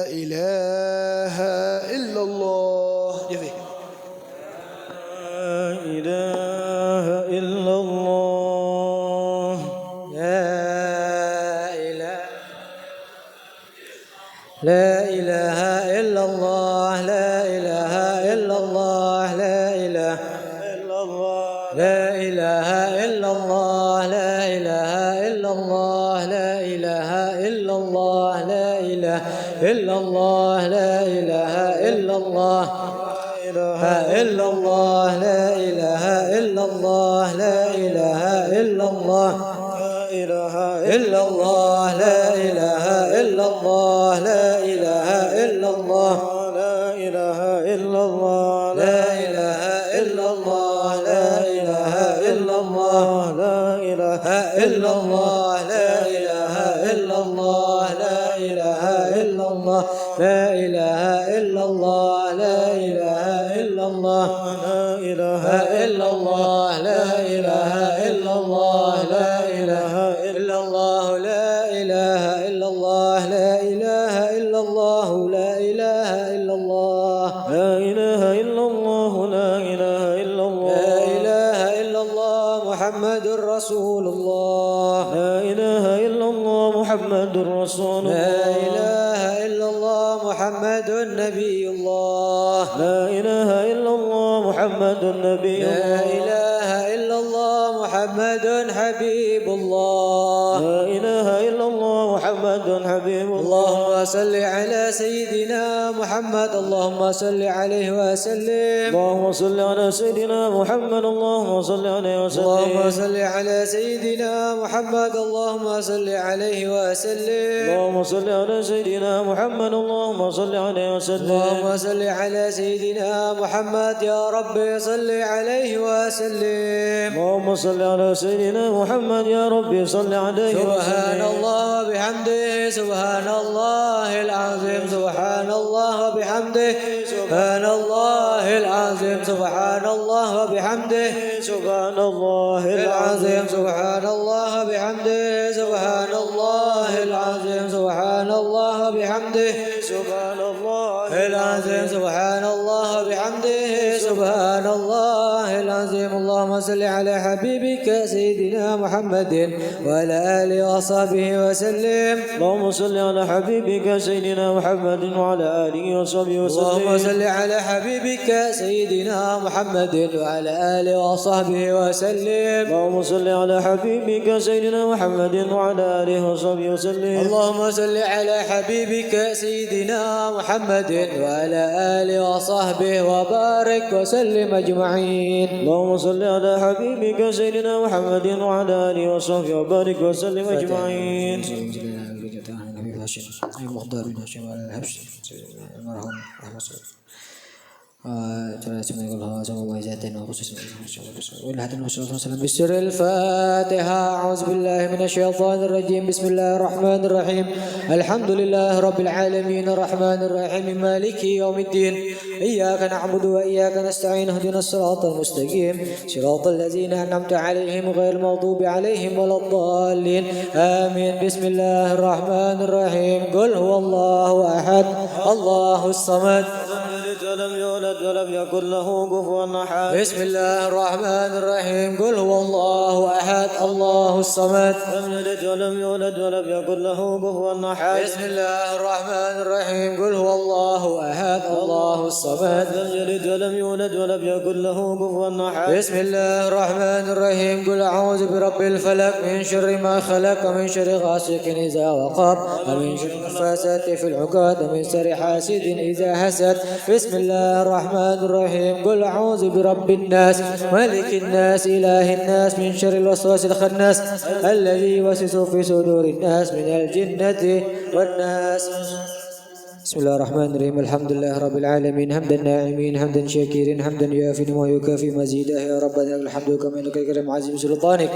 إله إلا الله. لا إله إلا الله. لا إله إلا الله. لا إله إلا الله. لا إله إلا الله. لا إله إلا الله. لا إله إلا الله. لا إله إلا الله. لا إله إلا الله. لا إله إلا الله. إلا الله. لا إله إلا الله. لا إله إلا الله. إله إلا الله. لا إله إلا الله. لا إله إلا الله. لا إله إلا الله. لا إله إلا الله. لا إله إلا الله. لا إله إلا الله. لا إله إلا الله. لا إله إلا الله. لا إله إلا الله. لا إله إلا الله. لا إله إلا الله. لا إله إلا الله. لا إله إلا الله. لا إله إلا الله. لا إله إلا الله. لا إله إلا الله. لا إله إلا الله. لا إله إلا الله. لا إله إلا الله. محمد محمد رسول الله لا إله إلا الله محمد رسول الله لا إله إلا الله محمد نبي الله لا إله إلا الله محمد نبي لا الله إله إلا الله محمد حبيب الله لا إله إلا الله محمد حبيب الله اللهم صل على سيدنا محمد اللهم صل عليه وسلم اللهم صل على سيدنا محمد اللهم صل عليه وسلم اللهم صل على سيدنا محمد اللهم صل عليه وسلم اللهم صل على سيدنا محمد اللهم صل عليه وسلم اللهم صل على سيدنا محمد يا رب صل عليه وسلم اللهم صل على سيدنا محمد يا ربي صل عليه سبحان وسلم الله وبحمده سبحان الله العظيم سبحان الله وبحمده سبحان الله العظيم سبحان الله وبحمده سبحان الله العظيم سبحان الله وبحمده سبحان الله العظيم سبحان الله وبحمده سبحان الله العظيم سبحان الله وبحمده سبحان الله العظيم اللهم صل على حبيبك سيدنا محمد وعلى آله وصحبه وسلم اللهم صل على حبيبك سيدنا محمد وعلى آله وصحبه وسلم اللهم صل على حبيبك سيدنا محمد وعلى آله وصحبه وسلم اللهم صل على حبيبك سيدنا محمد وعلى آله وصحبه وسلم اللهم صل على حبيبك سيدنا محمد وعلى آله وصحبه وبارك وسلم أجمعين اللهم صل على حبيبك سيدنا محمد وعلى آله وصحبه وبارك وسلم أجمعين بسر الفاتحة أعوذ بالله من الشيطان الرجيم بسم الله الرحمن الرحيم الحمد لله رب العالمين الرحمن الرحيم مالك يوم الدين إياك نعبد وإياك نستعين اهدنا الصراط المستقيم صراط الذين أنعمت عليهم غير المغضوب عليهم ولا الضالين آمين بسم الله الرحمن الرحيم قل هو الله أحد الله الصمد ولم يولد ولم يكن له كفوا أحد بسم الله الرحمن الرحيم قل هو الله أحد الله الصمد لم يلد ولم يولد ولم يكن له كفوا أحد بسم الله الرحمن الرحيم قل هو الله أحد الله الصمد لم يلد ولم يولد ولم يكن له كفوا أحد بسم الله الرحمن الرحيم قل أعوذ برب الفلق من شر ما خلق ومن شر غاسق إذا وقب ومن شر النفاثات في العقد ومن شر حاسد إذا حسد بسم الله الرحمن الرحيم قل أعوذ برب الناس ملك الناس إله الناس من شر الوسواس الخناس الذي يوسوس في صدور الناس من الجنة والناس بسم الله الرحمن الرحيم الحمد لله رب العالمين حمدا ناعمين حمدا شاكرين حمدا يوافي ويكافي مزيده يا ربنا الحمد كما انك الكريم عظيم سلطانك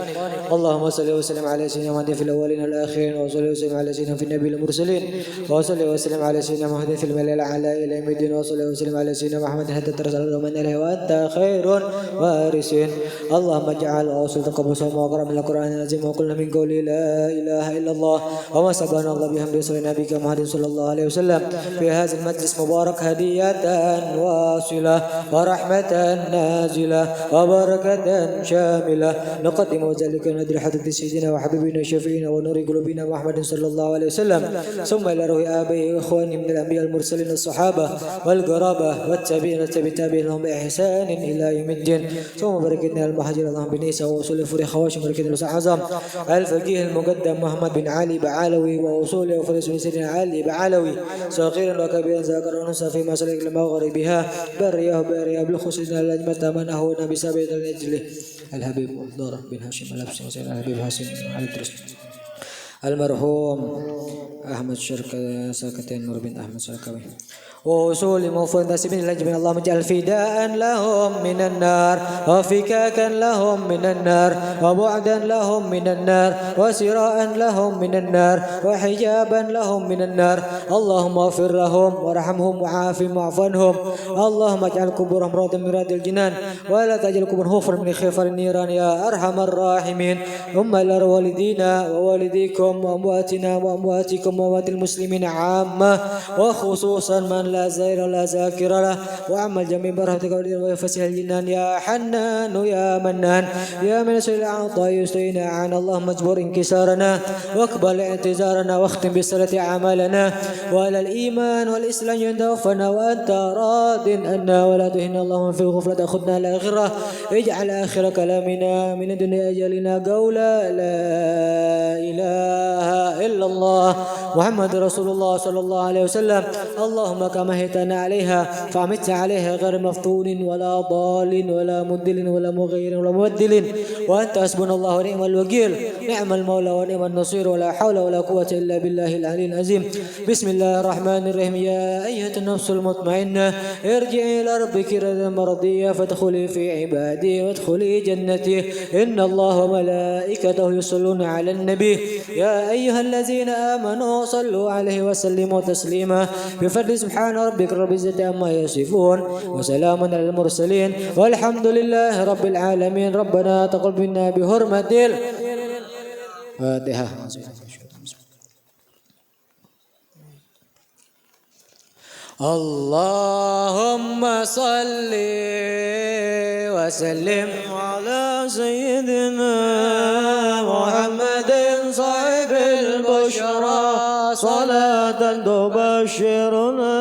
اللهم صل وسلم على سيدنا محمد في الاولين والاخرين وصل وسلم على سيدنا في النبي المرسلين وصل وسلم على سيدنا محمد في الملأ الاعلى الى يوم الدين وصل وسلم على سيدنا محمد حتى ترسل من اله وانت خير وارثين اللهم اجعل اوصلت قبوسا وقرا من القران العظيم وقلنا من قولي لا اله الا الله وما سبحان الله بحمده صلى نبيك محمد صلى الله عليه وسلم في هذا المجلس مبارك هدية واصلة ورحمة نازلة وبركة شاملة نقدم ذلك ندر حضرة سيدنا وحبيبنا وشفيعنا ونور قلوبنا محمد صلى الله عليه وسلم ثم إلى روح آبائه وإخوانه من الأنبياء المرسلين الصحابة والقرابة والتابعين والتابعين لهم بإحسان إلى يوم الدين ثم بركتنا المهاجر اللهم بنيسى ووصول فريق خواشم بركتنا الأعظم الفقيه المقدم محمد بن علي بعلوي ووصول وفريق سيدنا علي بعلوي صغيرا وكبيرا ذاكرا ونسا في مسالك المغربها بريه بالخصوص الأجمة منه نبي سابق الأجل الحبيب والدار بن هاشم الأبسي وسيدنا الحبيب هاشم على الدرس المرحوم أحمد شركة ساكتين نور بن أحمد شركوي ووصول موفون ناسبين الأجمين اللهم اجعل فداء لهم من النار وفكاكا لهم من النار وبعدا لهم من النار وسراء لهم من النار وحجابا لهم من النار اللهم اغفر لهم وارحمهم وعافهم واعف عنهم اللهم اجعل قبورهم روضا من رياض الجنان ولا تجعل قبورهم حفرا من خفر النيران يا أرحم الراحمين ثم إلى والدينا ووالديكم أمواتكم وأمواتنا وأمواتكم وأموات المسلمين عامة وخصوصا من لا زائر ولا ذاكر له وعم الجميع برحمتك وفسح الجنان يا حنان يا منان يا من سئل العطاء يستعين عن اللهم اجبر انكسارنا واقبل اعتذارنا واختم بالصلاة أعمالنا وعلى الإيمان والإسلام يتوفنا وأنت راض عنا ولا تهنا اللهم في غفلة خذنا الآخرة اجعل آخر كلامنا من الدنيا أجلنا قولا لا إله إلا الله محمد رسول الله صلى الله عليه وسلم اللهم كما هتنا عليها فأمت عليها غير مفتون ولا ضال ولا مدل ولا مغير ولا مبدل وأنت حسبنا الله ونعم الوكيل نعم المولى ونعم النصير ولا حول ولا قوة إلا بالله العلي العظيم بسم الله الرحمن الرحيم يا أيها النفس المطمئنة ارجعي إلى ربك راضية مرضية فادخلي في عبادي وادخلي جنتي إن الله وملائكته يصلون على النبي يا أيها الذين آمنوا صلوا عليه وسلموا تسليما بفضل سبحان ربك رب العزة عما يصفون وسلام على المرسلين والحمد لله رب العالمين ربنا تقبل منا بحرمة الفاتحة اللهم صل وسلم على سيدنا محمد صاحب البشرى صلاة تبشرنا